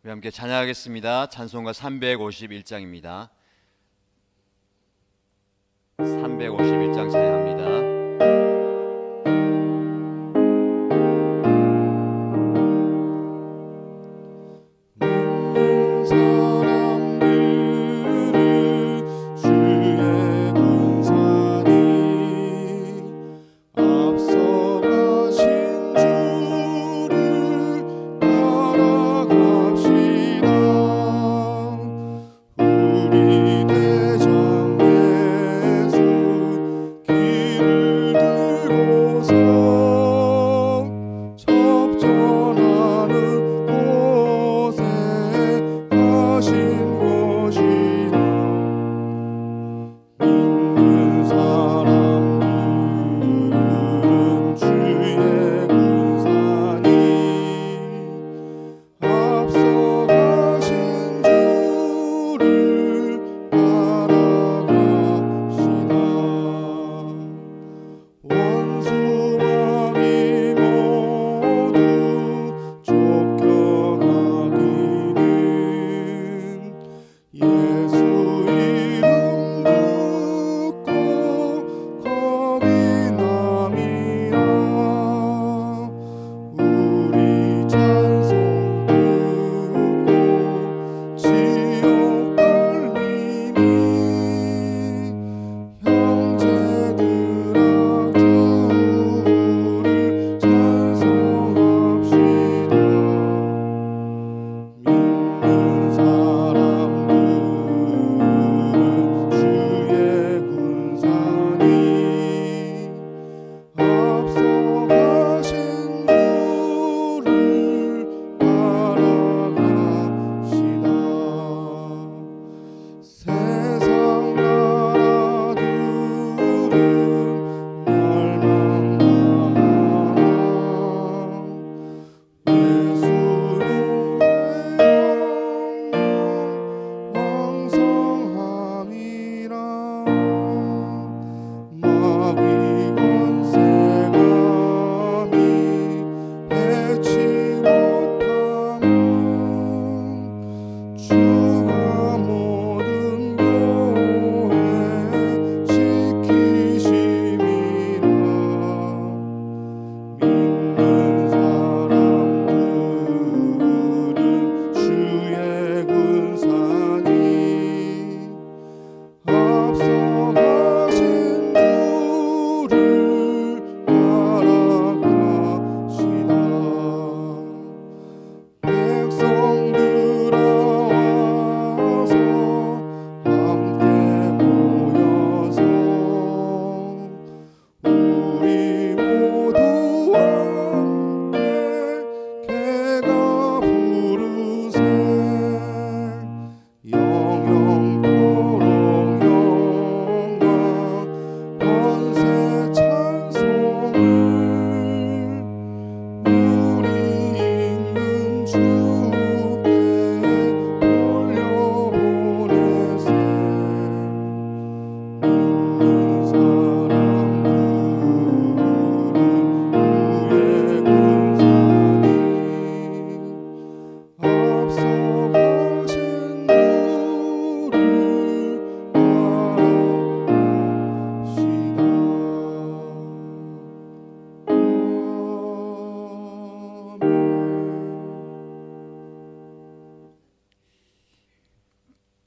우리 함께 찬양하겠습니다. 찬송가 351장입니다. 351장 찬양합니다.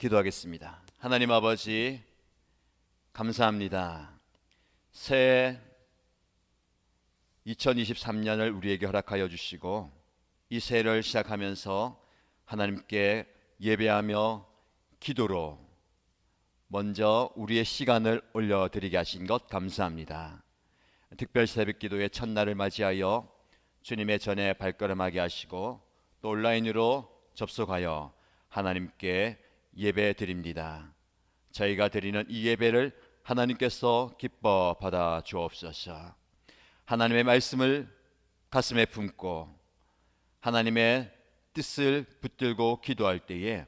기도하겠습니다. 하나님 아버지, 감사합니다. 새해 2023년을 우리에게 허락하여 주시고 이 새해를 시작하면서 하나님께 예배하며 기도로 먼저 우리의 시간을 올려드리게 하신 것 감사합니다. 특별 새벽기도의 첫날을 맞이하여 주님의 전에 발걸음하게 하시고 또 온라인으로 접속하여 하나님께 예배 드립니다. 저희가 드리는 이 예배를 하나님께서 기뻐 받아 주옵소서. 하나님의 말씀을 가슴에 품고 하나님의 뜻을 붙들고 기도할 때에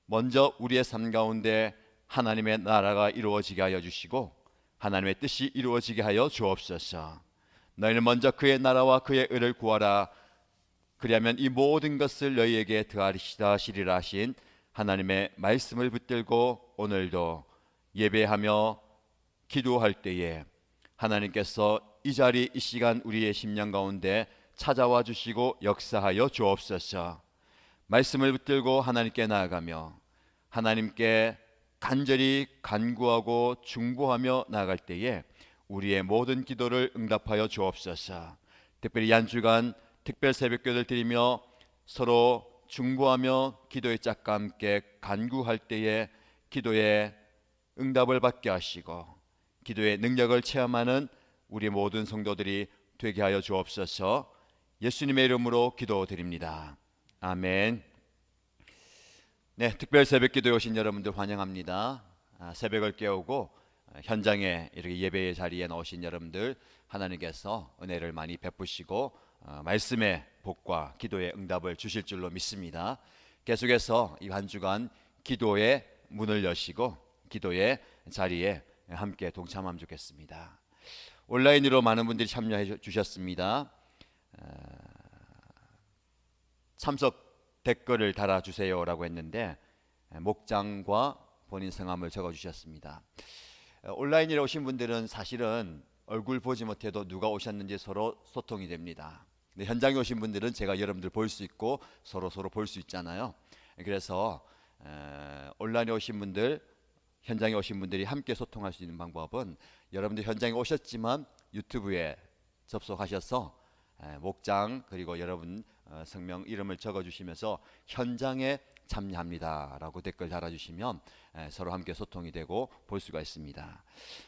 먼저 우리의 삶 가운데 하나님의 나라가 이루어지게 하여 주시고 하나님의 뜻이 이루어지게 하여 주옵소서. 너희는 먼저 그의 나라와 그의 의를 구하라. 그리하면 이 모든 것을 너희에게 더하시리라 하신 하나님의 말씀을 붙들고 오늘도 예배하며 기도할 때에 하나님께서 이 자리 이 시간 우리의 심령 가운데 찾아와 주시고 역사하여 주옵소서. 말씀을 붙들고 하나님께 나아가며 하나님께 간절히 간구하고 중보하며 나아갈 때에 우리의 모든 기도를 응답하여 주옵소서. 특별히 한 주간 특별 새벽기도를 드리며 서로 중보하며 기도의 짝과 함께 간구할 때에 기도의 응답을 받게 하시고 기도의 능력을 체험하는 우리 모든 성도들이 되게 하여 주옵소서. 예수님의 이름으로 기도드립니다. 아멘. 네, 특별 새벽기도에 오신 여러분들 환영합니다. 새벽을 깨우고 현장에 이렇게 예배의 자리에 나오신 여러분들 하나님께서 은혜를 많이 베푸시고 말씀의 복과 기도의 응답을 주실 줄로 믿습니다. 계속해서 이 한 주간 기도의 문을 여시고 기도의 자리에 함께 동참하면 좋겠습니다. 온라인으로 많은 분들이 참여해 주셨습니다. 참석 댓글을 달아주세요라고 했는데 목장과 본인 성함을 적어주셨습니다. 온라인에 오신 분들은 사실은 얼굴 보지 못해도 누가 오셨는지 서로 소통이 됩니다. 근데 현장에 오신 분들은 제가 여러분들 볼 수 있고 서로 볼 수 있잖아요. 그래서 온라인에 오신 분들, 현장에 오신 분들이 함께 소통할 수 있는 방법은 여러분들 현장에 오셨지만 유튜브에 접속하셔서 목장 그리고 여러분 성명 이름을 적어주시면서 현장에 참여합니다라고 댓글 달아주시면 서로 함께 소통이 되고 볼 수가 있습니다.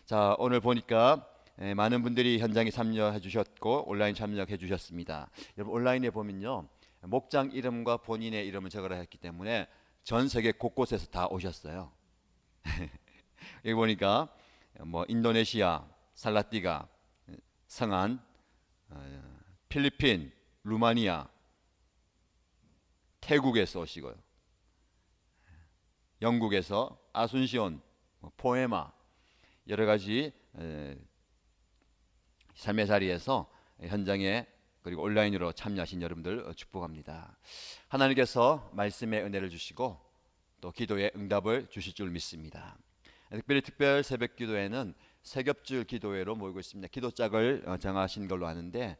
자, 오늘 보니까 많은 분들이 현장에 참여해 주셨고 온라인 참여해 주셨습니다. 여러분 온라인에 보면요 목장 이름과 본인의 이름을 적으라 했기 때문에 전 세계 곳곳에서 다 오셨어요. 여기 보니까 뭐 인도네시아, 살라티가, 성안, 필리핀, 루마니아, 태국에서 오시고요. 영국에서 아순시온, 포에마 여러 가지 삶의 자리에서 현장에 그리고 온라인으로 참여하신 여러분들 축복합니다. 하나님께서 말씀의 은혜를 주시고 또 기도의 응답을 주실 줄 믿습니다. 특별히 특별 새벽 기도회는 세 겹줄 기도회로 모이고 있습니다. 기도짝을 정하신 걸로 아는데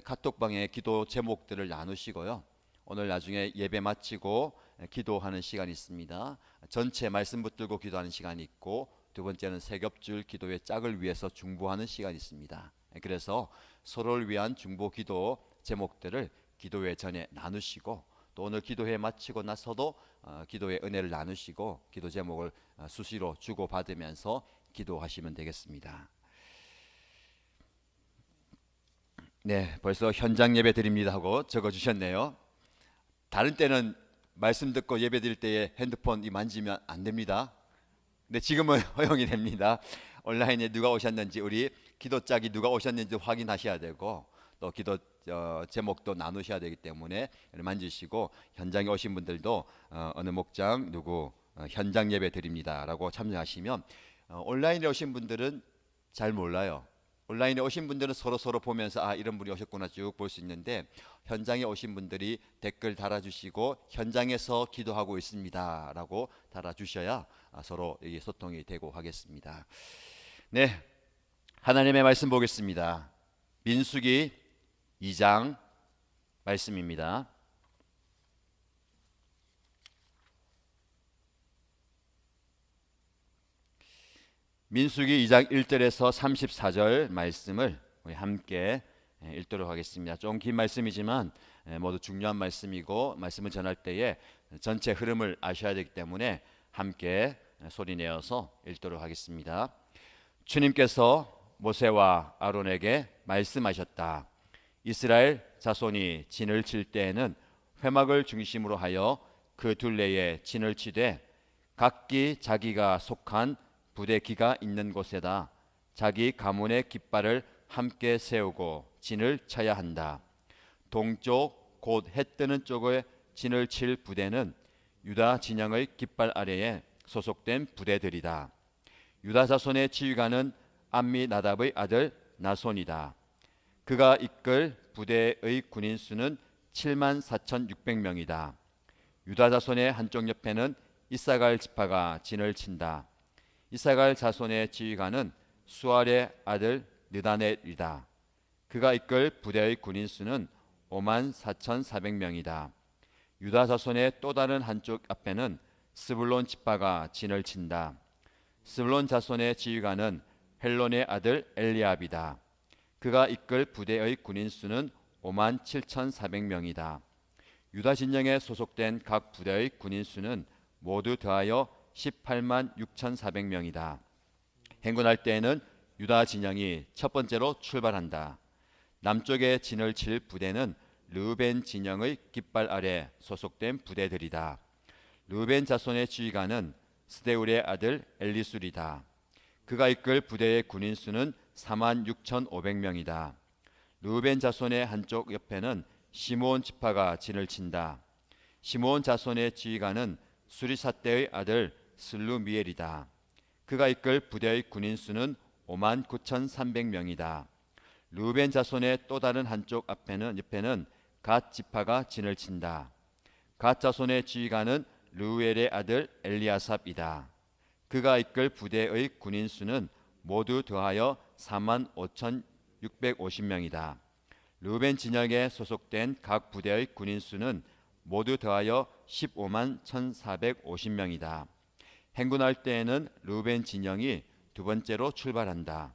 카톡방에 기도 제목들을 나누시고요. 오늘 나중에 예배 마치고 기도하는 시간이 있습니다. 전체 말씀 붙들고 기도하는 시간이 있고 두 번째는 세 겹줄 기도의 짝을 위해서 중보하는 시간이 있습니다. 그래서 서로를 위한 중보 기도 제목들을 기도회 전에 나누시고 또 오늘 기도회 마치고 나서도 기도의 은혜를 나누시고 기도 제목을 수시로 주고받으면서 기도하시면 되겠습니다. 네, 벌써 현장 예배 드립니다 하고 적어주셨네요. 다른 때는 말씀 듣고 예배 드릴 때에 핸드폰 만지면 안 됩니다. 근데 지금은 허용이 됩니다. 온라인에 누가 오셨는지 우리 기도짝이 누가 오셨는지 확인하셔야 되고 또 기도 제목도 나누셔야 되기 때문에 만지시고 현장에 오신 분들도 어느 목장 누구 현장 예배 드립니다라고 참여하시면 온라인에 오신 분들은 잘 몰라요. 온라인에 오신 분들은 서로 보면서 이런 분이 오셨구나 쭉 볼 수 있는데 현장에 오신 분들이 댓글 달아주시고 현장에서 기도하고 있습니다라고 달아주셔야 서로 소통이 되고 하겠습니다. 네, 하나님의 말씀 보겠습니다. 민수기 2장 말씀입니다. 민수기 2장 1절에서 34절 말씀을 우리 함께 읽도록 하겠습니다. 좀 긴 말씀이지만 모두 중요한 말씀이고 말씀을 전할 때에 전체 흐름을 아셔야 되기 때문에 함께 소리내어서 읽도록 하겠습니다. 주님께서 모세와 아론에게 말씀하셨다. 이스라엘 자손이 진을 칠 때에는 회막을 중심으로 하여 그 둘레에 진을 치되 각기 자기가 속한 부대 기가 있는 곳에다 자기 가문의 깃발을 함께 세우고 진을 쳐야 한다. 동쪽 곧 해 뜨는 쪽에 진을 칠 부대는 유다 진영의 깃발 아래에 소속된 부대들이다. 유다 자손의 지휘관은 암미나답의 아들 나손이다. 그가 이끌 부대의 군인 수는 74,600명이다. 유다 자손의 한쪽 옆에는 이사갈 지파가 진을 친다. 이사갈 자손의 지휘관은 수알의 아들 느다넬이다. 그가 이끌 부대의 군인 수는 54,400명이다. 유다 자손의 또 다른 한쪽 앞에는 스불론 지파가 진을 친다. 스불론 자손의 지휘관은 헬론의 아들 엘리압이다. 그가 이끌 부대의 군인 수는 57,400명이다. 유다 진영에 소속된 각 부대의 군인 수는 모두 더하여 186,400명이다. 행군할 때에는 유다 진영이 첫 번째로 출발한다. 남쪽에 진을 칠 부대는 르우벤 진영의 깃발 아래 소속된 부대들이다. 르우벤 자손의 지휘관은 스데울의 아들 엘리술이다. 그가 이끌 부대의 군인 수는 46,500명이다. 르우벤 자손의 한쪽 옆에는 시므온 지파가 진을 친다. 시므온 자손의 지휘관은 수리사떼의 아들 슬루미엘이다. 그가 이끌 부대의 군인 수는 59,300명이다. 르우벤 자손의 또 다른 한쪽 옆에는 갓 지파가 진을 친다. 갓 자손의 지휘관은 르우엘의 아들 엘리아삽이다. 그가 이끌 부대의 군인 수는 모두 더하여 45,650명이다. 르우벤 진영에 소속된 각 부대의 군인 수는 모두 더하여 151,450명이다. 행군할 때에는 르우벤 진영이 두 번째로 출발한다.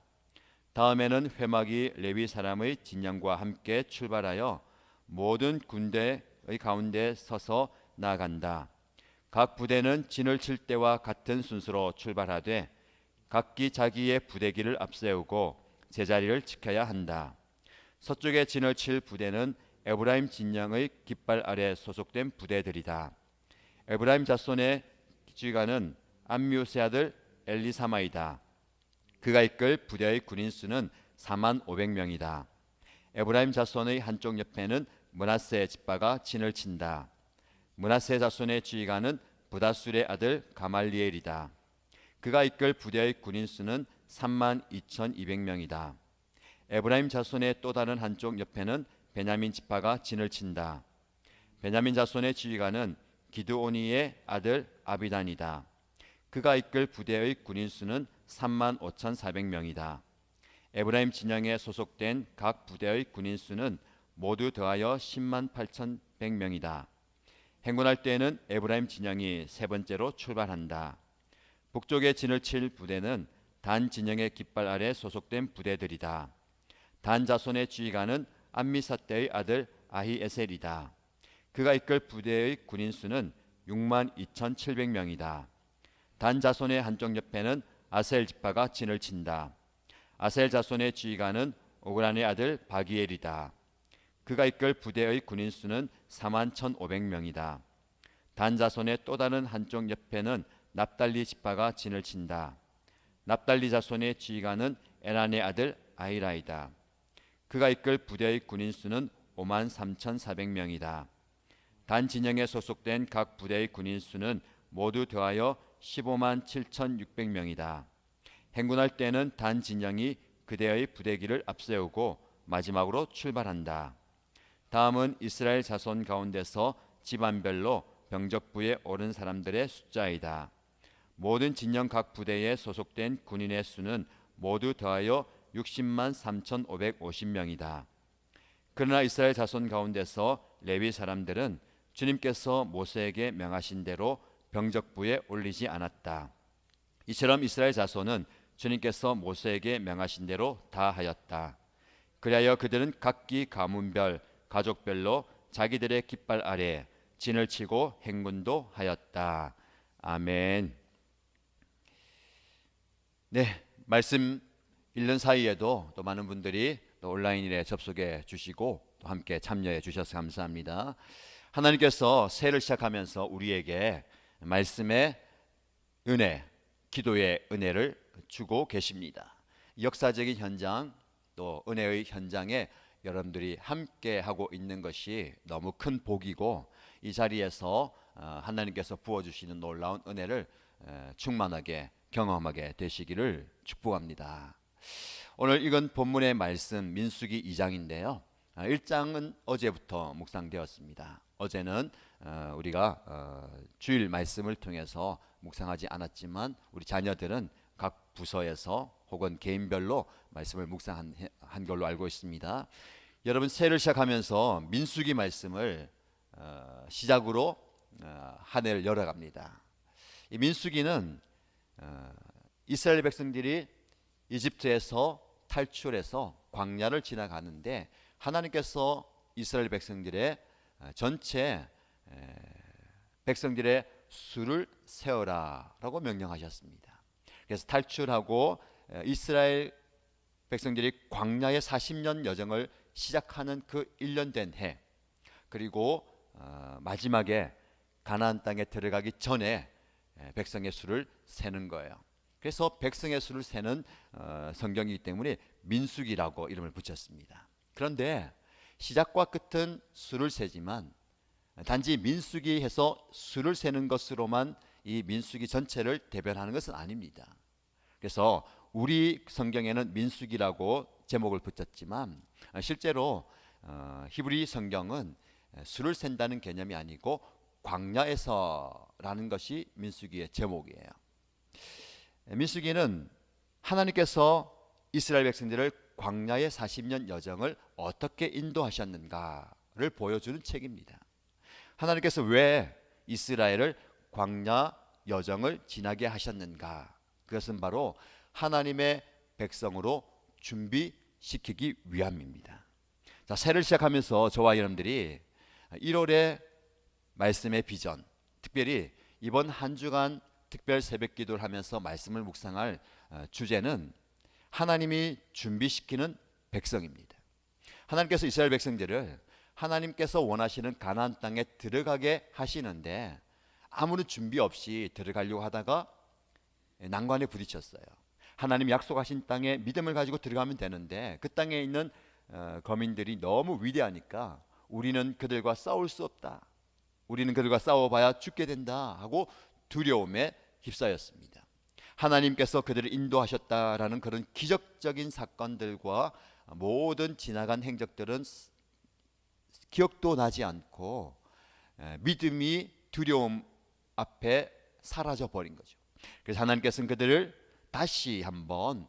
다음에는 회막이 레위 사람의 진영과 함께 출발하여 모든 군대의 가운데 서서 나아간다. 각 부대는 진을 칠 때와 같은 순서로 출발하되 각기 자기의 부대기를 앞세우고 제자리를 지켜야 한다. 서쪽에 진을 칠 부대는 에브라임 진영의 깃발 아래 소속된 부대들이다. 에브라임 자손의 지휘관은 암미우스의 아들 엘리사마이다. 그가 이끌 부대의 군인 수는 45,000명이다. 에브라임 자손의 한쪽 옆에는 므낫세 지파가 진을 친다. 므낫세 자손의 지휘관은 부다술의 아들 가말리엘이다. 그가 이끌 부대의 군인 수는 32,200명이다. 에브라임 자손의 또 다른 한쪽 옆에는 베냐민 지파가 진을 친다. 베냐민 자손의 지휘관은 기드오니의 아들 아비단이다. 그가 이끌 부대의 군인 수는 35,400명이다. 에브라임 진영에 소속된 각 부대의 군인 수는 모두 더하여 108,100명이다. 행군할 때에는 에브라임 진영이 세 번째로 출발한다. 북쪽에 진을 칠 부대는 단 진영의 깃발 아래 소속된 부대들이다. 단 자손의 지휘관은 암미사떼의 아들 아히에셀이다. 그가 이끌 부대의 군인 수는 62,700명이다. 단 자손의 한쪽 옆에는 아셀 지파가 진을 친다. 아셀 자손의 지휘관은 오그란의 아들 바기엘이다. 그가 이끌 부대의 군인 수는 41,500명이다. 단 자손의 또 다른 한쪽 옆에는 납달리 지파가 진을 친다. 납달리 자손의 지휘관은 에란의 아들 아히라이다. 그가 이끌 부대의 군인 수는 53,400명이다. 단 진영에 소속된 각 부대의 군인 수는 모두 더하여 157,600명이다. 행군할 때는 단 진영이 그대의 부대기를 앞세우고 마지막으로 출발한다. 다음은 이스라엘 자손 가운데서 집안별로 병적부에 오른 사람들의 숫자이다. 모든 진영 각 부대에 소속된 군인의 수는 모두 더하여 60만 3,550명이다. 그러나 이스라엘 자손 가운데서 레위 사람들은 주님께서 모세에게 명하신 대로 병적부에 올리지 않았다. 이처럼 이스라엘 자손은 주님께서 모세에게 명하신 대로 다 하였다. 그리하여 그들은 각기 가문별, 가족별로 자기들의 깃발 아래 진을 치고 행군도 하였다. 아멘. 네, 말씀 읽는 사이에도 또 많은 분들이 또 온라인에 접속해 주시고 또 함께 참여해 주셔서 감사합니다. 하나님께서 새해를 시작하면서 우리에게 말씀의 은혜, 기도의 은혜를 주고 계십니다. 역사적인 현장 또 은혜의 현장에 여러분들이 함께 하고 있는 것이 너무 큰 복이고 이 자리에서 하나님께서 부어주시는 놀라운 은혜를 충만하게 경험하게 되시기를 축복합니다. 오늘 읽은 본문의 말씀 민수기 2장인데요. 1장은 어제부터 묵상되었습니다. 어제는 우리가 주일 말씀을 통해서 묵상하지 않았지만 우리 자녀들은 각 부서에서 혹은 개인별로 말씀을 묵상한 걸로 알고 있습니다. 여러분 새해를 시작하면서 민수기 말씀을 시작으로 한 해를 열어갑니다. 이 민수기는 이스라엘 백성들이 이집트에서 탈출해서 광야를 지나가는데 하나님께서 이스라엘 백성들의 전체 백성들의 수를 세어라라고 명령하셨습니다. 그래서 탈출하고 이스라엘 백성들이 광야의 40년 여정을 시작하는 그 1년 된 해, 그리고 마지막에 가나안 땅에 들어가기 전에 백성의 수를 세는 거예요. 그래서 백성의 수를 세는 성경이기 때문에 민수기라고 이름을 붙였습니다. 그런데 시작과 끝은 수를 세지만 단지 민수기 해서 수를 세는 것으로만 이 민수기 전체를 대변하는 것은 아닙니다. 그래서 우리 성경에는 민수기라고 제목을 붙였지만 실제로 히브리 성경은 수를 센다는 개념이 아니고 광야에서라는 것이 민수기의 제목이에요. 민수기는 하나님께서 이스라엘 백성들을 광야의 40년 여정을 어떻게 인도하셨는가를 보여주는 책입니다. 하나님께서 왜 이스라엘을 광야 여정을 지나게 하셨는가? 그것은 바로 하나님의 백성으로 준비시키기 위함입니다. 자, 새해를 시작하면서 저와 여러분들이 1월의 말씀의 비전, 특별히 이번 한 주간 특별 새벽 기도를 하면서 말씀을 묵상할 주제는 하나님이 준비시키는 백성입니다. 하나님께서 이스라엘 백성들을 하나님께서 원하시는 가나안 땅에 들어가게 하시는데 아무런 준비 없이 들어가려고 하다가 난관에 부딪혔어요. 하나님 약속하신 땅에 믿음을 가지고 들어가면 되는데 그 땅에 있는 거민들이 너무 위대하니까 우리는 그들과 싸울 수 없다, 우리는 그들과 싸워봐야 죽게 된다 하고 두려움에 휩싸였습니다. 하나님께서 그들을 인도하셨다라는 그런 기적적인 사건들과 모든 지나간 행적들은 기억도 나지 않고 믿음이 두려움 앞에 사라져 버린 거죠. 그래서 하나님께서는 그들을 다시 한번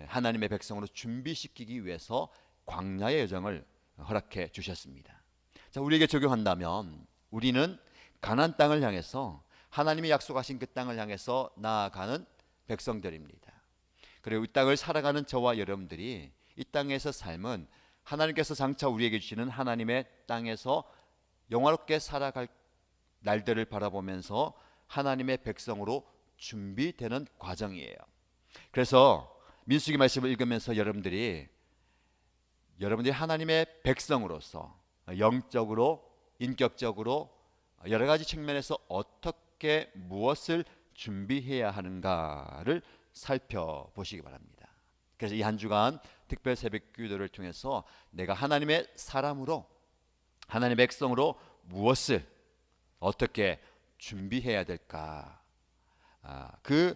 하나님의 백성으로 준비시키기 위해서 광야의 여정을 허락해 주셨습니다. 자, 우리에게 적용한다면 우리는 가나안 땅을 향해서 하나님이 약속하신 그 땅을 향해서 나아가는 백성들입니다. 그리고 이 땅을 살아가는 저와 여러분들이 이 땅에서 삶은 하나님께서 장차 우리에게 주시는 하나님의 땅에서 영화롭게 살아갈 날들을 바라보면서 하나님의 백성으로 준비되는 과정이에요. 그래서 민수기 말씀을 읽으면서 여러분들이 하나님의 백성으로서 영적으로, 인격적으로 여러 가지 측면에서 어떻게 무엇을 준비해야 하는가를 살펴보시기 바랍니다. 그래서 이 한 주간 특별 새벽 기도를 통해서 내가 하나님의 사람으로, 하나님의 백성으로 무엇을 어떻게 준비해야 될까, 그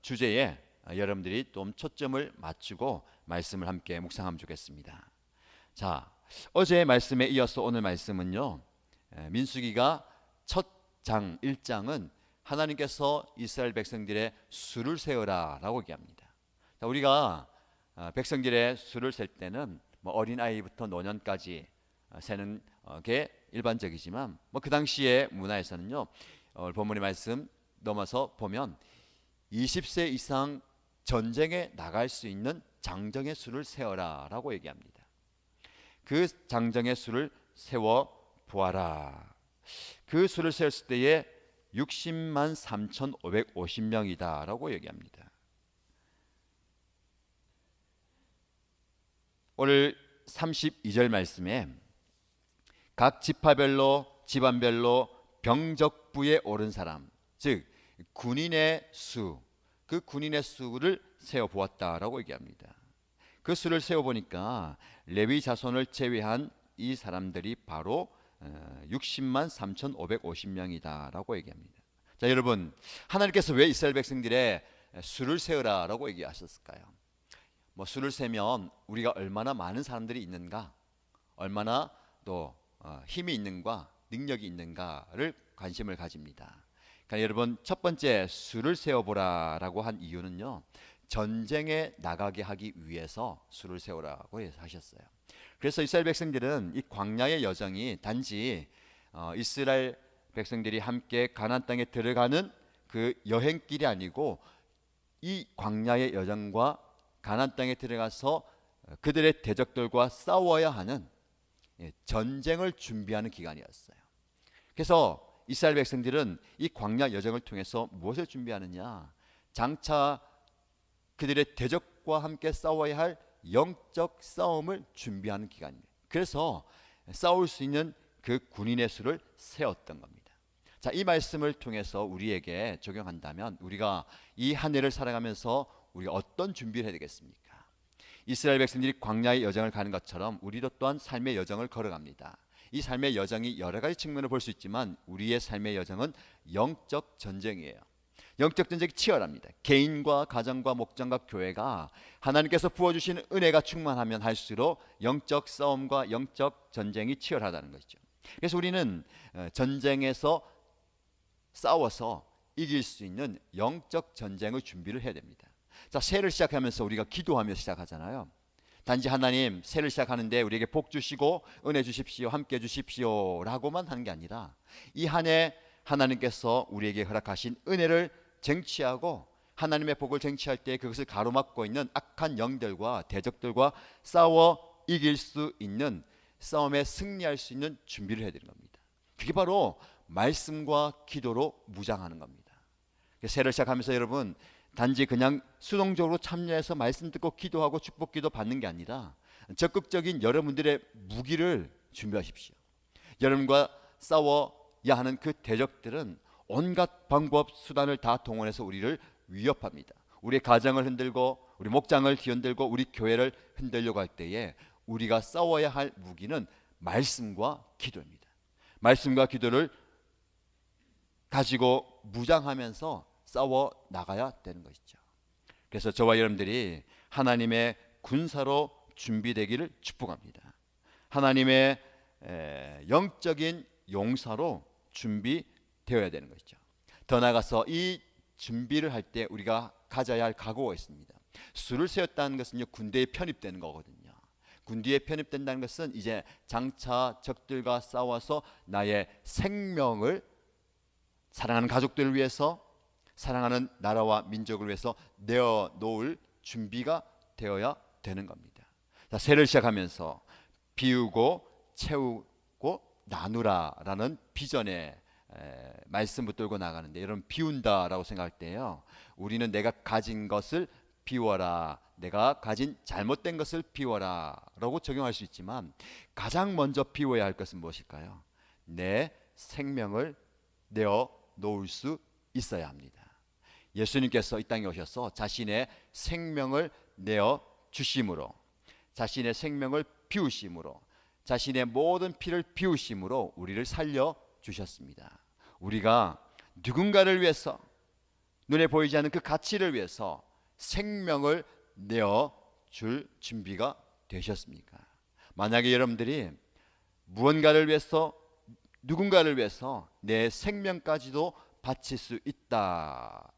주제에 여러분들이 좀 초점을 맞추고 말씀을 함께 묵상하면 좋겠습니다. 자, 어제의 말씀에 이어서 오늘 말씀은요, 민수기가 첫 장 1장은 하나님께서 이스라엘 백성들의 수를 세어라 라고 얘기합니다. 자, 우리가 백성들의 수를 셀 때는 어린아이부터 노년까지 세는 게 일반적이지만 그 당시의 문화에서는요, 본문의 말씀 넘어서 보면 20세 이상 전쟁에 나갈 수 있는 장정의 수를 세어라 라고 얘기합니다. 그 장정의 수를 세워 보아라. 그 수를 세었을 때에 60만 3,550명이다 라고 얘기합니다. 오늘 32절 말씀에 각 지파별로, 집안별로 병적부에 오른 사람, 즉 군인의 수, 그 군인의 수를 세어 보았다라고 얘기합니다. 그 수를 세어 보니까 레위 자손을 제외한 이 사람들이 바로 60만 3,550명이다라고 얘기합니다. 자, 여러분, 하나님께서 왜 이스라엘 백성들의 수를 세우라라고 얘기하셨을까요? 수를 세면 우리가 얼마나 많은 사람들이 있는가, 얼마나 또 힘이 있는가, 능력이 있는가를 관심을 가집니다. 그러니까 여러분, 첫 번째 수를 세워보라라고 한 이유는요, 전쟁에 나가게 하기 위해서 수를 세우라고 하셨어요. 그래서 이스라엘 백성들은 이 광야의 여정이 단지 이스라엘 백성들이 함께 가나안 땅에 들어가는 그 여행길이 아니고, 이 광야의 여정과 가나안 땅에 들어가서 그들의 대적들과 싸워야 하는 전쟁을 준비하는 기간이었어요. 그래서 이스라엘 백성들은 이 광야 여정을 통해서 무엇을 준비하느냐? 장차 그들의 대적과 함께 싸워야 할 영적 싸움을 준비하는 기간입니다. 그래서 싸울 수 있는 그 군인의 수를 세웠던 겁니다. 자, 이 말씀을 통해서 우리에게 적용한다면 우리가 이 한 해를 살아가면서 우리가 어떤 준비를 해야 되겠습니까? 이스라엘 백성들이 광야의 여정을 가는 것처럼 우리도 또한 삶의 여정을 걸어갑니다. 이 삶의 여정이 여러 가지 측면을 볼 수 있지만 우리의 삶의 여정은 영적 전쟁이에요. 영적 전쟁이 치열합니다. 개인과 가정과 목장과 교회가 하나님께서 부어주시는 은혜가 충만하면 할수록 영적 싸움과 영적 전쟁이 치열하다는 것이죠. 그래서 우리는 전쟁에서 싸워서 이길 수 있는 영적 전쟁의 준비를 해야 됩니다. 자, 새해를 시작하면서 우리가 기도하며 시작하잖아요. 단지 하나님 새해를 시작하는데 우리에게 복 주시고 은혜 주십시오, 함께 주십시오 라고만 하는 게 아니라 이 한 해 하나님께서 우리에게 허락하신 은혜를 쟁취하고 하나님의 복을 쟁취할 때 그것을 가로막고 있는 악한 영들과 대적들과 싸워 이길 수 있는, 싸움에 승리할 수 있는 준비를 해야 되는 겁니다. 그게 바로 말씀과 기도로 무장하는 겁니다. 새해를 시작하면서 여러분, 단지 그냥 수동적으로 참여해서 말씀 듣고 기도하고 축복 기도 받는 게 아니라 적극적인 여러분들의 무기를 준비하십시오. 여러분과 싸워야 하는 그 대적들은 온갖 방법 수단을 다 동원해서 우리를 위협합니다. 우리의 가정을 흔들고 우리 목장을 뒤흔들고 우리 교회를 흔들려고 할 때에 우리가 싸워야 할 무기는 말씀과 기도입니다. 말씀과 기도를 가지고 무장하면서 싸워 나가야 되는 것이죠. 그래서 저와 여러분들이 하나님의 군사로 준비되기를 축복합니다. 하나님의 영적인 용사로 준비되어야 되는 것이죠. 더 나아가서 이 준비를 할 때 우리가 가져야 할 각오가 있습니다. 수를 세웠다는 것은 군대에 편입되는 거거든요. 군대에 편입된다는 것은 이제 장차 적들과 싸워서 나의 생명을 사랑하는 가족들을 위해서, 사랑하는 나라와 민족을 위해서 내어놓을 준비가 되어야 되는 겁니다. 자, 새해를 시작하면서 비우고 채우고 나누라라는 비전의 말씀 붙들고 나가는데, 여러분, 비운다라고 생각할 때요, 우리는 내가 가진 것을 비워라, 내가 가진 잘못된 것을 비워라 라고 적용할 수 있지만 가장 먼저 비워야 할 것은 무엇일까요? 내 생명을 내어 놓을 수 있어야 합니다. 예수님께서 이 땅에 오셔서 자신의 생명을 내어 주심으로, 자신의 생명을 비우심으로, 자신의 모든 피를 비우심으로 우리를 살려 주셨습니다. 우리가 누군가를 위해서, 눈에 보이지 않는 그 가치를 위해서 생명을 내어 줄 준비가 되셨습니까? 만약에 여러분들이 무언가를 위해서, 누군가를 위해서 내 생명까지도 바칠 수 있다,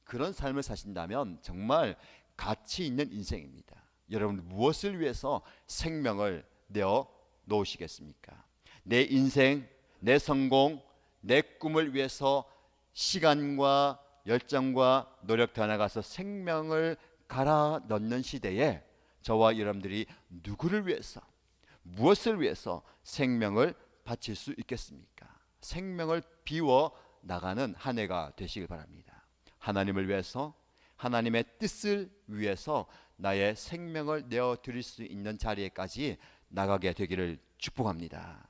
그런 삶을 사신다면 정말 가치 있는 인생입니다. 여러분, 무엇을 위해서 생명을 내어 놓으시겠습니까? 내 인생, 내 성공, 내 꿈을 위해서 시간과 열정과 노력 더 나가서 생명을 갈아 넣는 시대에 저와 여러분들이 누구를 위해서, 무엇을 위해서 생명을 바칠 수 있겠습니까? 생명을 비워 나가는 한 해가 되시길 바랍니다. 하나님을 위해서, 하나님의 뜻을 위해서 나의 생명을 내어 드릴 수 있는 자리에까지 나가게 되기를 축복합니다.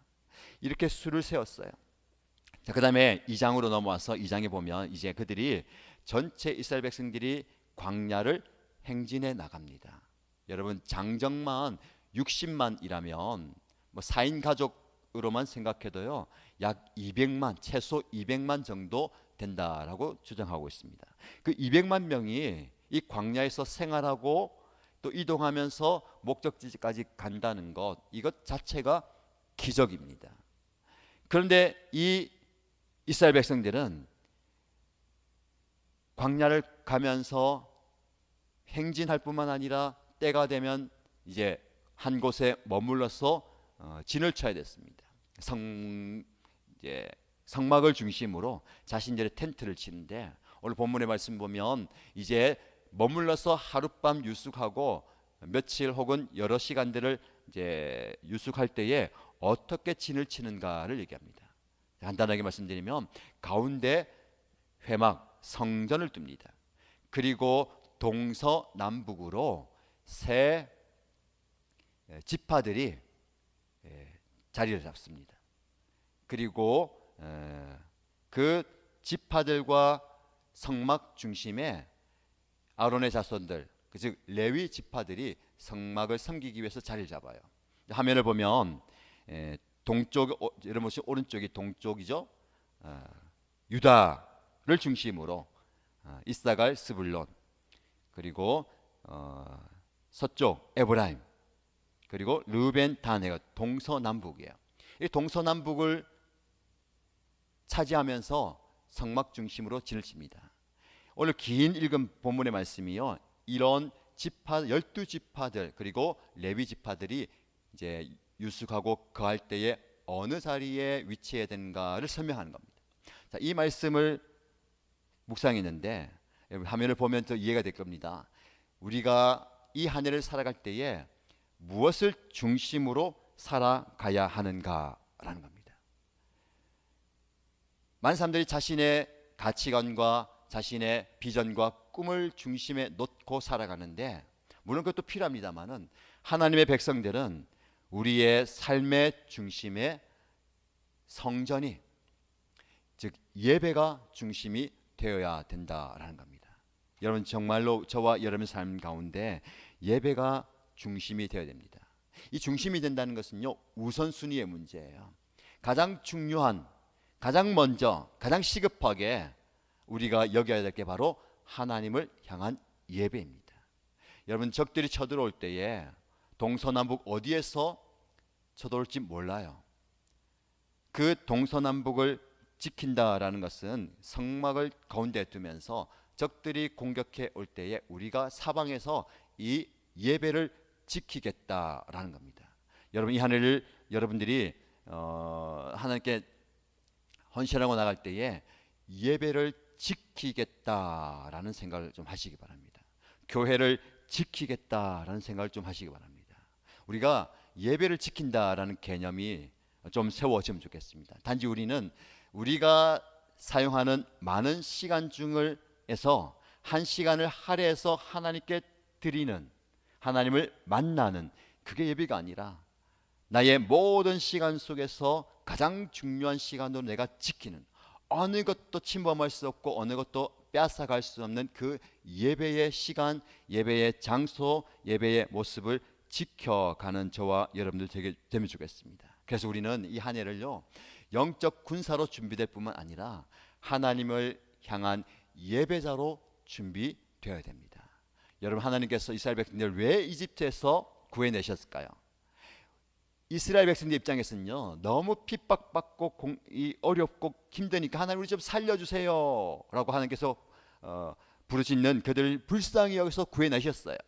이렇게 수를 세웠어요. 자, 그 다음에 2장으로 넘어와서 2장에 보면 이제 그들이, 전체 이스라엘 백성들이 광야를 행진해 나갑니다. 여러분, 장정만 60만이라면 뭐 4인 가족으로만 생각해도요 약 200만, 최소 200만 정도 된다라고 주장하고 있습니다. 그 200만 명이 이 광야에서 생활하고 또 이동하면서 목적지까지 간다는 것, 이것 자체가 기적입니다. 그런데 이 이스라엘 백성들은 광야를 가면서 행진할 뿐만 아니라 때가 되면 이제 한 곳에 머물러서 진을 쳐야 됐습니다. 이제 성막을 중심으로 자신들의 텐트를 치는데, 오늘 본문의 말씀 보면 이제 머물러서 하룻밤 유숙하고 며칠 혹은 여러 시간들을 이제 유숙할 때에 어떻게 진을 치는가를 얘기합니다. 간단하게 말씀드리면 가운데 회막 성전을 둡니다. 그리고 동서남북으로 세 지파들이 자리를 잡습니다. 그리고 그 지파들과 성막 중심에 아론의 자손들, 즉 레위 지파들이 성막을 섬기기 위해서 자리를 잡아요. 화면을 보면 동쪽, 여러분 오른쪽이 동쪽이죠. 유다를 중심으로 이사갈, 스불론, 그리고 서쪽 에브라임, 그리고 르벤, 단해가 동서남북이에요. 이 동서남북을 차지하면서 성막 중심으로 진을 칩니다. 오늘 긴 읽은 본문의 말씀이요, 이런 지파 12지파들 그리고 레위 지파들이 이제 유숙하고 거할 때에 어느 자리에 위치해야 되는가를 설명하는 겁니다. 자, 이 말씀을 묵상했는데 화면을 보면 더 이해가 될 겁니다. 우리가 이 한 해를 살아갈 때에 무엇을 중심으로 살아가야 하는가라는 겁니다. 많은 사람들이 자신의 가치관과 자신의 비전과 꿈을 중심에 놓고 살아가는데, 물론 그것도 필요합니다만은 하나님의 백성들은 우리의 삶의 중심에 성전이, 즉 예배가 중심이 되어야 된다라는 겁니다. 여러분, 정말로 저와 여러분의 삶 가운데 예배가 중심이 되어야 됩니다. 이 중심이 된다는 것은요, 우선순위의 문제예요. 가장 중요한, 가장 먼저, 가장 시급하게 우리가 여겨야 될 게 바로 하나님을 향한 예배입니다. 여러분, 적들이 쳐들어올 때에 동서남북 어디에서 쳐들어올지 몰라요. 그 동서남북을 지킨다라는 것은 성막을 가운데 두면서 적들이 공격해 올 때에 우리가 사방에서 이 예배를 지키겠다라는 겁니다. 여러분, 이 한 해를 여러분들이 하나님께 헌신하고 나갈 때에 예배를 지키겠다라는 생각을 좀 하시기 바랍니다. 교회를 지키겠다라는 생각을 좀 하시기 바랍니다. 우리가 예배를 지킨다라는 개념이 좀 세워지면 좋겠습니다. 단지 우리는 우리가 사용하는 많은 시간 중에서 한 시간을 할애해서 하나님께 드리는, 하나님을 만나는, 그게 예배가 아니라 나의 모든 시간 속에서 가장 중요한 시간으로 내가 지키는, 어느 것도 침범할 수 없고 어느 것도 빼앗아갈 수 없는 그 예배의 시간, 예배의 장소, 예배의 모습을 지켜가는 저와 여러분들 되면 좋겠습니다. 그래서 우리는 이 한 해를요, 영적 군사로 준비될 뿐만 아니라 하나님을 향한 예배자로 준비되어야 됩니다. 여러분, 하나님께서 이스라엘 백성들을 왜 이집트에서 구해내셨을까요? 이스라엘 백성들 입장에서는요, 너무 핍박받고 어렵고 힘드니까 하나님 우리 좀 살려주세요 라고 하나님께서 부르짖는 그들을 불쌍히 여기서 구해내셨어요.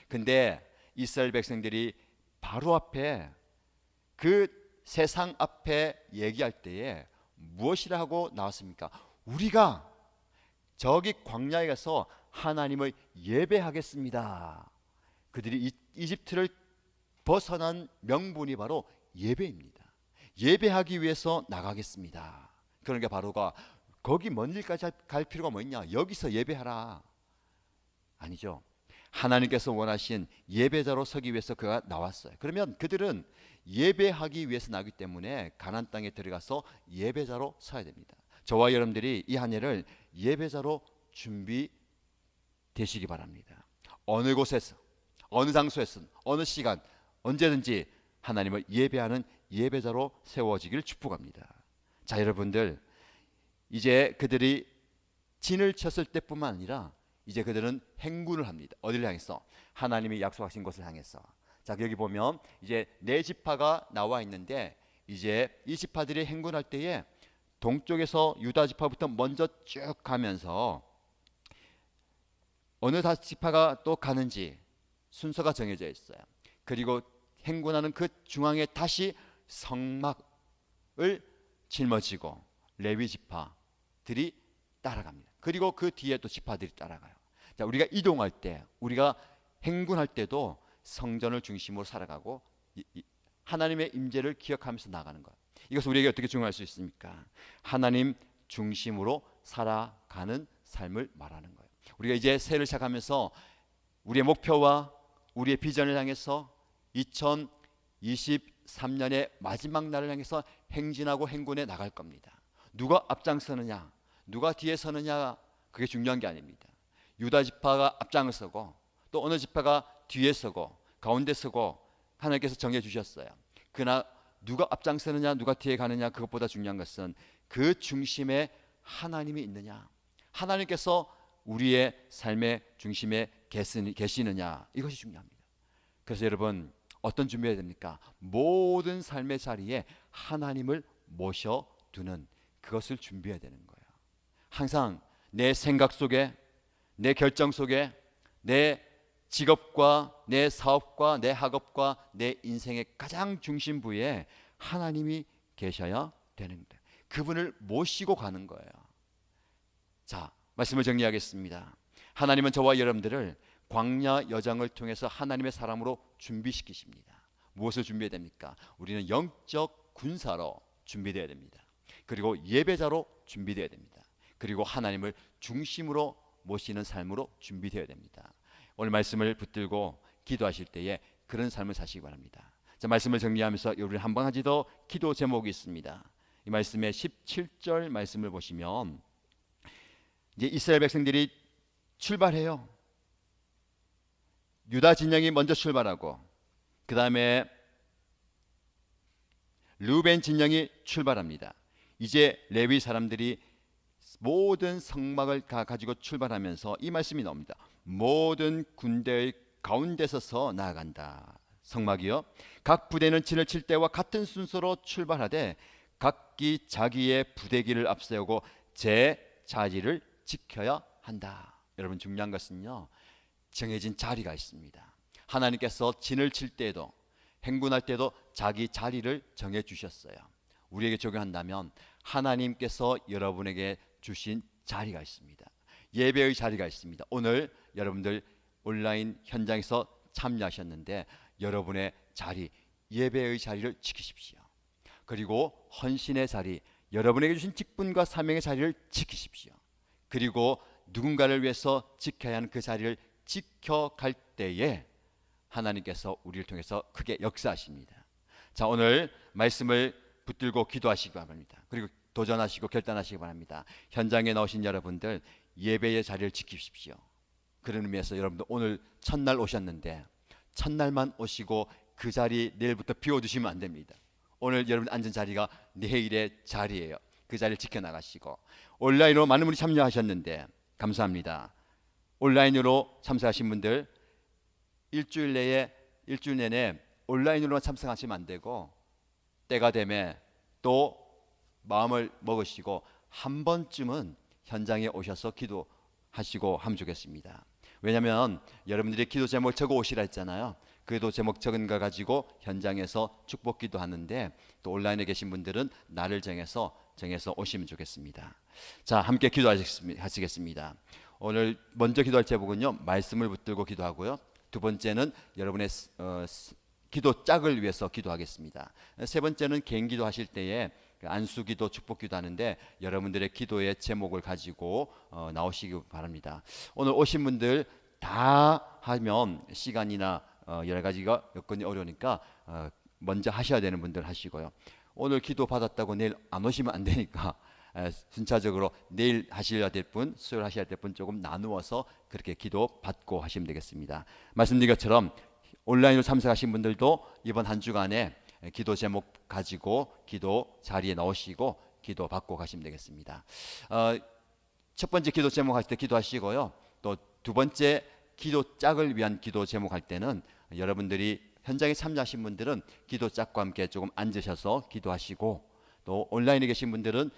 근데 이스라엘 백성들이 바로 앞에, 그 세상 앞에 얘기할 때에 무엇이라 하고 나왔습니까? 우리가 저기 광야에 가서 하나님을 예배하겠습니다. 그들이 이집트를 벗어난 명분이 바로 예배입니다. 예배하기 위해서 나가겠습니다. 그러니까 바로가 거기 먼 길까지 갈 필요가 뭐 있냐, 여기서 예배하라. 아니죠. 하나님께서 원하신 예배자로 서기 위해서 그가 나왔어요. 그러면 그들은 예배하기 위해서 나기 때문에 가나안 땅에 들어가서 예배자로 서야 됩니다. 저와 여러분들이 이 한 해를 예배자로 준비되시기 바랍니다. 어느 곳에서, 어느 장소에서, 어느 시간, 언제든지 하나님을 예배하는 예배자로 세워지기를 축복합니다. 자, 여러분들, 이제 그들이 진을 쳤을 때뿐만 아니라 이제 그들은 행군을 합니다. 어디를 향해서? 하나님이 약속하신 곳을 향해서. 자, 여기 보면 이제 네 지파가 나와 있는데 이제 이 지파들이 행군할 때에 동쪽에서 유다 지파부터 먼저 쭉 가면서 어느 지파가 또 가는지 순서가 정해져 있어요. 그리고 행군하는 그 중앙에 다시 성막을 짊어지고 레위 지파들이 따라갑니다. 그리고 그 뒤에 또 지파들이 따라가요. 자, 우리가 이동할 때, 우리가 행군할 때도 성전을 중심으로 살아가고 하나님의 임재를 기억하면서 나가는 거예요. 이것은 우리에게 어떻게 적용할 수 있습니까? 하나님 중심으로 살아가는 삶을 말하는 거예요. 우리가 이제 새해를 시작하면서 우리의 목표와 우리의 비전을 향해서 2023년의 마지막 날을 향해서 행진하고 행군해 나갈 겁니다. 누가 앞장서느냐, 누가 뒤에 서느냐, 그게 중요한 게 아닙니다. 유다 지파가 앞장을 서고 또 어느 지파가 뒤에 서고 가운데 서고 하나님께서 정해 주셨어요. 그러나 누가 앞장서느냐, 누가 뒤에 가느냐, 그것보다 중요한 것은 그 중심에 하나님이 있느냐, 하나님께서 우리의 삶의 중심에 계시느냐, 이것이 중요합니다. 그래서 여러분, 어떤 준비해야 됩니까? 모든 삶의 자리에 하나님을 모셔두는 그것을 준비해야 되는 거예요. 항상 내 생각 속에, 내 결정 속에, 내 직업과 내 사업과 내 학업과 내 인생의 가장 중심부에 하나님이 계셔야 되는데 그분을 모시고 가는 거예요. 자, 말씀을 정리하겠습니다. 하나님은 저와 여러분들을 광야 여정을 통해서 하나님의 사람으로 준비시키십니다. 무엇을 준비해야 됩니까? 우리는 영적 군사로 준비되어야 됩니다. 그리고 예배자로 준비되어야 됩니다. 그리고 하나님을 중심으로 모시는 삶으로 준비되어야 됩니다. 오늘 말씀을 붙들고 기도하실 때에 그런 삶을 사시기 바랍니다. 자, 말씀을 정리하면서 우리 한 가지 더 기도 제목이 있습니다. 이 말씀의 17절 말씀을 보시면 이제 이스라엘 백성들이 출발해요. 유다 진영이 먼저 출발하고 그 다음에 르우벤 진영이 출발합니다. 이제 레위 사람들이 모든 성막을 가지고 출발하면서 이 말씀이 나옵니다. 모든 군대의 가운데 서서 나아간다. 성막이요, 각 부대는 진을 칠 때와 같은 순서로 출발하되 각기 자기의 부대기를 앞세우고 제 자리를 지켜야 한다. 여러분, 중요한 것은요, 정해진 자리가 있습니다. 하나님께서 진을 칠 때도 행군할 때도 자기 자리를 정해 주셨어요. 우리에게 적용한다면 하나님께서 여러분에게 주신 자리가 있습니다. 예배의 자리가 있습니다. 오늘 여러분들 온라인 현장에서 참여하셨는데 여러분의 자리, 예배의 자리를 지키십시오. 그리고 헌신의 자리, 여러분에게 주신 직분과 사명의 자리를 지키십시오. 그리고 누군가를 위해서 지켜야 하는 그 자리를 지켜갈 때에 하나님께서 우리를 통해서 크게 역사하십니다. 자, 오늘 말씀을 붙들고 기도하시기 바랍니다. 그리고 도전하시고 결단하시기 바랍니다. 현장에 나오신 여러분들 예배의 자리를 지키십시오. 그런 의미에서 여러분들 오늘 첫날 오셨는데 첫날만 오시고 그 자리 내일부터 비워두시면 안 됩니다. 오늘 여러분 앉은 자리가 내일의 자리예요. 그 자리를 지켜나가시고, 온라인으로 많은 분이 참여하셨는데 감사합니다. 온라인으로 참석하신 분들 일주일 내내 온라인으로만 참석하시면 안 되고 때가 되면 또 마음을 먹으시고 한 번쯤은 현장에 오셔서 기도하시고 하면 좋겠습니다. 왜냐하면 여러분들이 기도 제목 적어 오시라 했잖아요. 그래도 제목 적은 거 가지고 현장에서 축복 기도하는데 또 온라인에 계신 분들은 날을 정해서 오시면 좋겠습니다. 자, 함께 기도하시겠습니다. 오늘 먼저 기도할 제목은요, 말씀을 붙들고 기도하고요. 두 번째는 여러분의 기도 짝을 위해서 기도하겠습니다. 세 번째는 개인 기도하실 때에 안수기도, 축복기도 하는데 여러분들의 기도의 제목을 가지고 나오시기 바랍니다. 오늘 오신 분들 다 하면 시간이나 여러 가지가 여건이 어려우니까 먼저 하셔야 되는 분들 하시고요. 오늘 기도 받았다고 내일 안 오시면 안 되니까 순차적으로 내일 하셔야 될 분, 수요일 하셔야 될 분 조금 나누어서 그렇게 기도 받고 하시면 되겠습니다. 말씀드린 것처럼 온라인으로 참석하신 분들도 이번 한 주간에 기도 제목 가지고 기도 자리에 나오시고 기도 받고 가시면 되겠습니다. 첫 번째 기도 제목 하실 때 기도하시고요. 또 두 번째 기도 짝을 위한 기도 제목 할 때는 여러분들이 현장에 참여하신 분들은 기도 짝과 함께 조금 앉으셔서 기도하시고, 또 온라인에 계신 분들은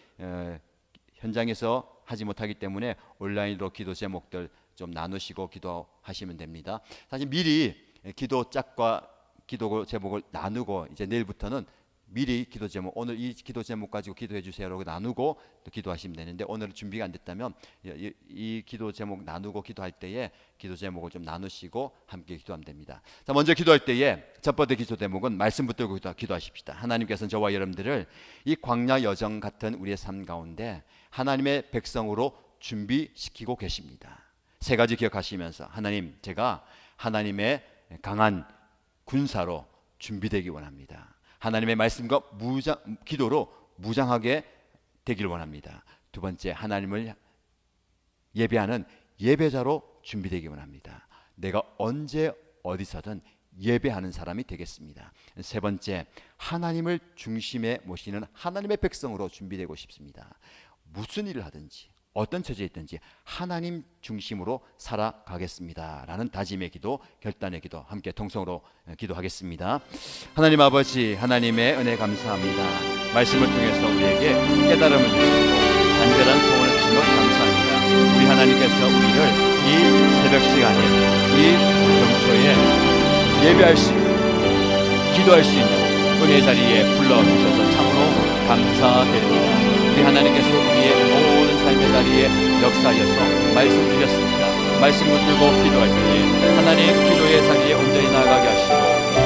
현장에서 하지 못하기 때문에 온라인으로 기도 제목들 좀 나누시고 기도하시면 됩니다. 사실 미리 기도 짝과 기도 제목을 나누고 이제 내일부터는 미리 기도 제목, 오늘 이 기도 제목 가지고 기도해 주세요라고 나누고 또 기도하시면 되는데, 오늘은 준비가 안 됐다면 이 기도 제목 나누고 기도할 때에 기도 제목을 좀 나누시고 함께 기도하면 됩니다. 자, 먼저 기도할 때에 첫 번째 기도 제목은 말씀 붙들고 기도하십시다. 하나님께서는 저와 여러분들을 이 광야 여정 같은 우리의 삶 가운데 하나님의 백성으로 준비시키고 계십니다. 세 가지 기억하시면서, 하나님, 제가 하나님의 강한 군사로 준비되기 원합니다. 하나님의 말씀과 기도로 무장하게 되기를 원합니다. 두 번째, 하나님을 예배하는 예배자로 준비되기 원합니다. 내가 언제 어디서든 예배하는 사람이 되겠습니다. 세 번째, 하나님을 중심에 모시는 하나님의 백성으로 준비되고 싶습니다. 무슨 일을 하든지 어떤 처지에 있든지 하나님 중심으로 살아가겠습니다 라는 다짐의 기도, 결단의 기도 함께 통성으로 기도하겠습니다. 하나님 아버지, 하나님의 은혜 감사합니다. 말씀을 통해서 우리에게 깨달음을 주시고 간절한 소원을 주시면 감사합니다. 우리 하나님께서 우리를 이 새벽 시간에, 이 경초에 예배할 수 있는, 기도할 수 있는 은혜 자리에 불러주셔서 참으로 감사드립니다. 우리 하나님께서 우리의 모든 삶의 자리에 역사하셔서 말씀 주셨습니다. 말씀 붙들고 기도할 때에 하나님 기도의 자리에 온전히 나아가게 하시고,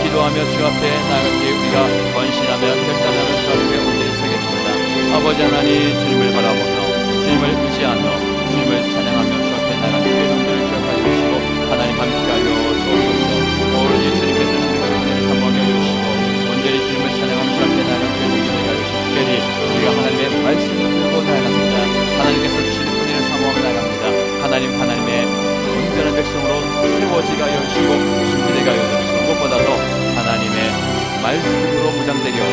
기도하며 주 앞에 나아갈 때 우리가 헌신하며 결단하며 주 앞에 온전히 서게 됩니다. 아버지 하나님, 주님을 바라보며 주님을 의지하며 주님을 찬양하며 주 앞에 나아갈 주의 종들을 기억하여 주시고 하나님 함께하여 주옵소서. 오로지 주님께서 주님을 온전히 사모하게 해주시고 온전히 주님을 찬양하며 주 앞에 나아갈 주의 종들을 하여 주시고, 특별히 우리가 하나님의 말씀을 들고 나아갑니다. 하나님께서 주시는 은혜를 사모하며 나아갑니다. 하나님의 온전한 백성으로 세워지게 하여 주시고 준비되게 하여 주시고, 무엇보다도 하나님의 말씀으로 무장되게 하여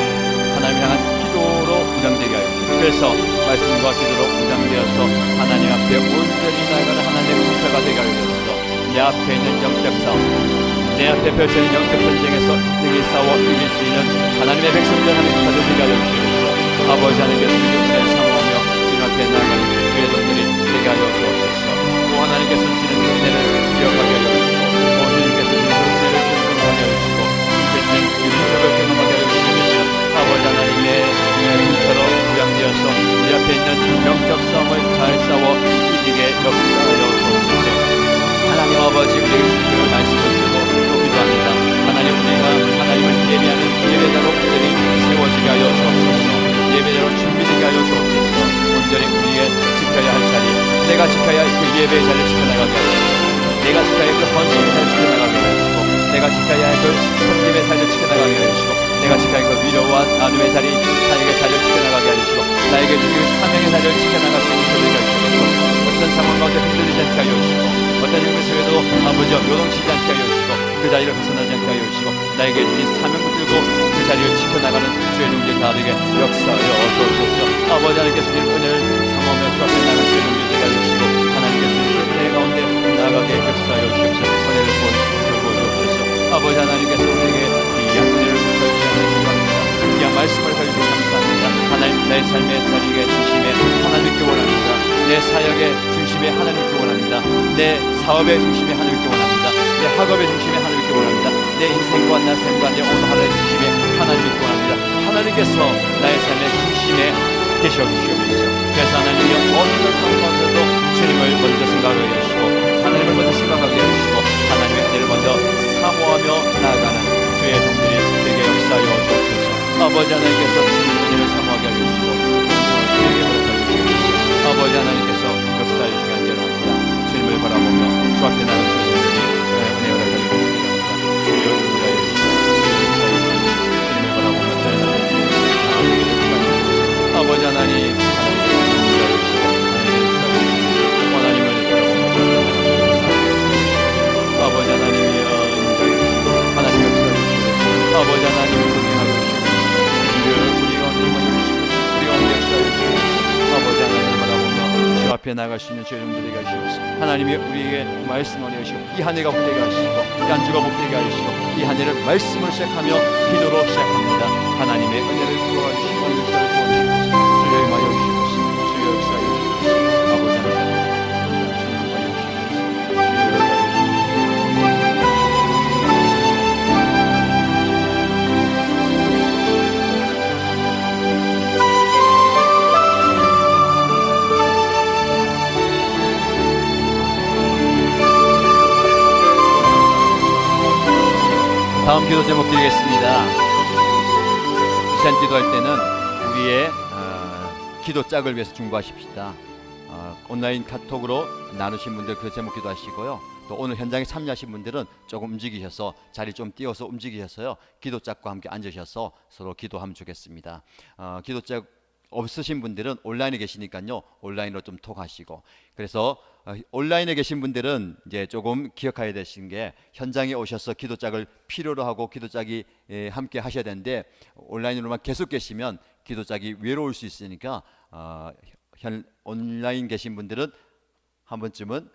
하나님 향한 기도로 무장되게 하여 주시고, 그래서 말씀과 기도로 무장되어서 하나님 앞에 온전히 나아가는 하나님의 군사가 되게 하여 주시고, 내 앞에 있는 영적 싸움, 내 앞에 펼쳐진 영적 전쟁에서 등이 싸워 이길 수 있는 하나님의 백성들, 하나님의 군사들 되게 하여 주시옵소서. 아버지 하나님께서 주님을 사모하며 주님 앞에 나아가는 주의 종들이 되게 하여 주옵소서. 또 하나님께서 주시는 은혜를 기억하게 하여 주시고, 또 주님께서 주시는 은혜를 경험하게 하여 주시고, 주님께서 주시는 능력을 경험하게 하여 주시면서 아버지 하나님의 군사로 무장되어서 우리 앞에 있는 영적 싸움을 잘 싸워 이기게 역사하여 주옵소서. 하나님 아버지, 우리에게 주시는 말씀을 듣고 또 기도합니다. 하나님, 우리가 하나님을 예배하는 예배자로 온전히 세워지게 하여 주옵소서. 예배자로 준비되게 하여 주옵소서. 온전히 우리의 지켜야 할 자리, 내가 지켜야 할 그 예배의 자리를 지켜나가게 하여 주시고, 내가 지켜야 할 그 헌신의 자리를 지켜나가게 하여 주시고, 내가 지켜야 할 그 섬김의 자리를 지켜나가게 하여 주시고, 내가 지켜야 할 그 위로와 나눔의 자리, 사역의 자리를 지켜나가게 하여 주시고, 나에게 주신 사명의 자리를 지켜나갈 수 있는 소리가 주셔서 어떤 상황 가운데 흔들리지 않게 하여 주시고, 어떤 일을 속에도 아버지와 요동치지 않게 하여 주시고, 그 자리를 벗어나지 않게 하여 주시고, 나에게 주신 사명을 들고 그 자리를 지켜나가는 주의 종들 다되게 역사하여 주옵소서. 아버지 하나님께서 주신 은혜를 사모하며 주 앞에 나가는 주의 종들 되게 하여 주시고, 하나님께서 주신 은혜 가운데 나아가게 역사하여 주옵소서. 은혜를 부어주시고 주옵소서. 아버지 하나님께서 우리에게 귀한 은혜를 부어주시옵소서. 귀한 말씀을 해주시고 감사합니다. 하나님, 내 삶의 자리의 중심에 하나님 있기 원합니다. 내 사역의 중심에 하나님 있기 원합니다. 내 사업의 중심에 하나님 있기 원합니다. 내 학업의 중심에 하나님 있기 원합니다. 내 인생과 내 삶과 내 오늘 하루의 중심에 하나님 있기 원합니다. 하나님께서 나의 삶의 중심에 계셔 주시옵소서. 그래서 하나님이 어떤 상황에서도 주님을 먼저 생각하게 해주시고, 하나님을 먼저 생각하게 해주시고, 하나님의 은혜를 먼저 사모하며 나아가는 주의 종들이 되게 역사하여 주옵소서. 아버지 하나님께서 주님의 은혜를 사모하게 해주시고 주에게 허락하여 주시옵소서. 아버지 하나님께서 역사하여 주시기 간절합니다. 주님을 바라보며 주 앞에 나가는 주의 종들이 은혜 허락하여 주시옵소서. 주여 인자해 주시고 주님을 바라보며 저희 아버지 하나님, 하나님을 바라보며 아버지 하나님이여 인자해 주시고 하나님 역사해 주시옵소서. 아버지 하나님을 우리가 앞에 나갈 수 있는 저희 여러분들에게 하시옵소서. 하나님이 우리에게 말씀을 하시고 이 한 해가 복되게 하시고 이 한 주가 복되게 하시고 이 한 해를 말씀을 시작하며 기도로 시작합니다. 하나님의 은혜를 부어가 주시고 역사를 부어주시옵소서. 주여 임하여 주시옵소서. 주여 역사하여 주시옵소서. 아버지 하나님 다음 기도 제목 드리겠습니다. 시간 기도할 때는 우리의 기도 짝을 위해서 중보하십시다. 온라인 카톡으로 나누신 분들 그 제목 기도하시고요. 또 오늘 현장에 참여하신 분들은 조금 움직이셔서 자리 좀 띄워서 움직이셔서요. 기도 짝과 함께 앉으셔서 서로 기도하면 좋겠습니다. 기도 짝 없으신 분들은 온라인에 계시니까요. 온라인으로 좀 톡하시고 그래서 온라인에 계신 분들은 이제 조금 기억해야 되시는 게 현장에 오셔서 기도짝을 필요로 하고 기도짝이 함께 하셔야 되는데 온라인으로만 계속 계시면 기도짝이 외로울 수 있으니까 온라인 계신 분들은 한 번쯤은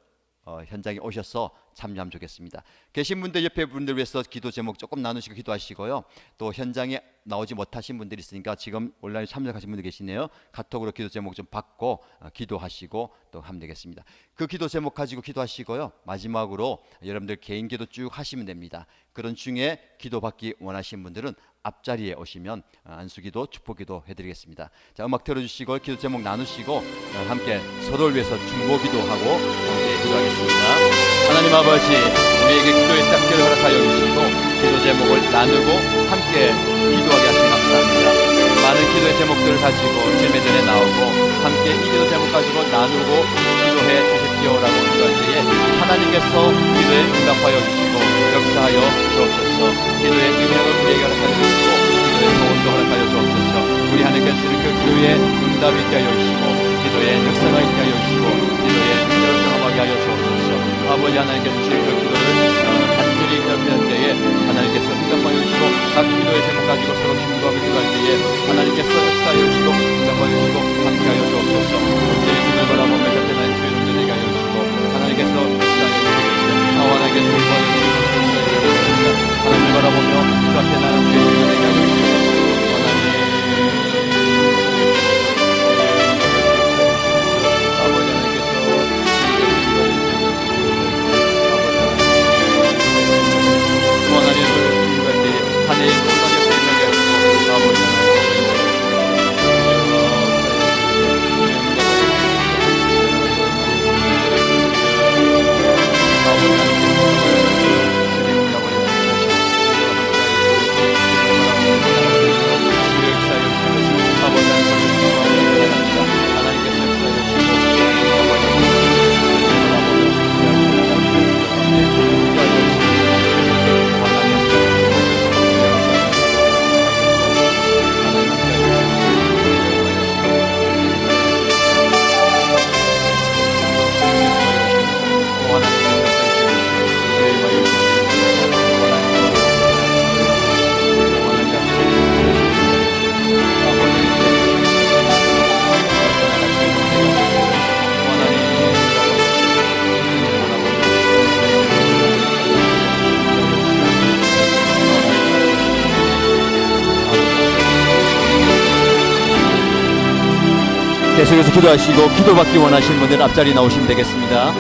현장에 오셔서 참여하면 좋겠습니다. 계신 분들 옆에 분들 위해서 기도 제목 조금 나누시고 기도하시고요. 또 현장에 나오지 못하신 분들이 있으니까 지금 온라인 참여하신 분들 계시네요. 카톡으로 기도 제목 좀 받고 기도하시고 또 하면 되겠습니다. 그 기도 제목 가지고 기도하시고요. 마지막으로 여러분들 개인 기도 쭉 하시면 됩니다. 그런 중에 기도받기 원하시는 분들은 앞자리에 오시면 안수기도 축복기도 해드리겠습니다. 자, 음악 틀어주시고 기도 제목 나누시고 함께 서로를 위해서 중보기도하고 함께 기도하겠습니다. 하나님 아버지, 우리에게 기도의 짝들을 허락하여 주시고 기도 제목을 나누고 함께 기도하게 하신 감사합니다. 많은 기도의 제목들을 가지고 질매전에 나오고 함께 이 기도 제목 가지고 나누고 기도해 주십시오라고 기도할 때에 하나님께서 기도에 응답하여 주시고 역사하여 주옵소서. 기도의 능력을 우리에게 허락하여 주시고 기도의 소원도 허락하여 주옵소서. 우리 하나님께서는 그 기도의 응답이 있게 하여 주시고 기도의 역사가 있게 하여 주시고 기도의 능력을 경험하게 하여 주옵소서. 아버지 하나님께서 주신 그 기도를 간절히 기도하는 때에 하나님께서 응답하여 주시고 각 기도의 제목 가지고 서로 중보하며 기도할 때에 하나님께서 역사하여 주시고 응답하여 주시고 함께하여 주옵소서. 언제의 눈을 바라보며 곁에 나의 주의 눈을 하여 주시고 하나님께서 역사하여 주시고 하나님께서 응답하여 주시고 하나님을 바라보며 그 앞에 나는 주의 눈을 하여 주시고 계속해서 기도하시고 기도받기 원하시는 분들은 앞자리 나오시면 되겠습니다.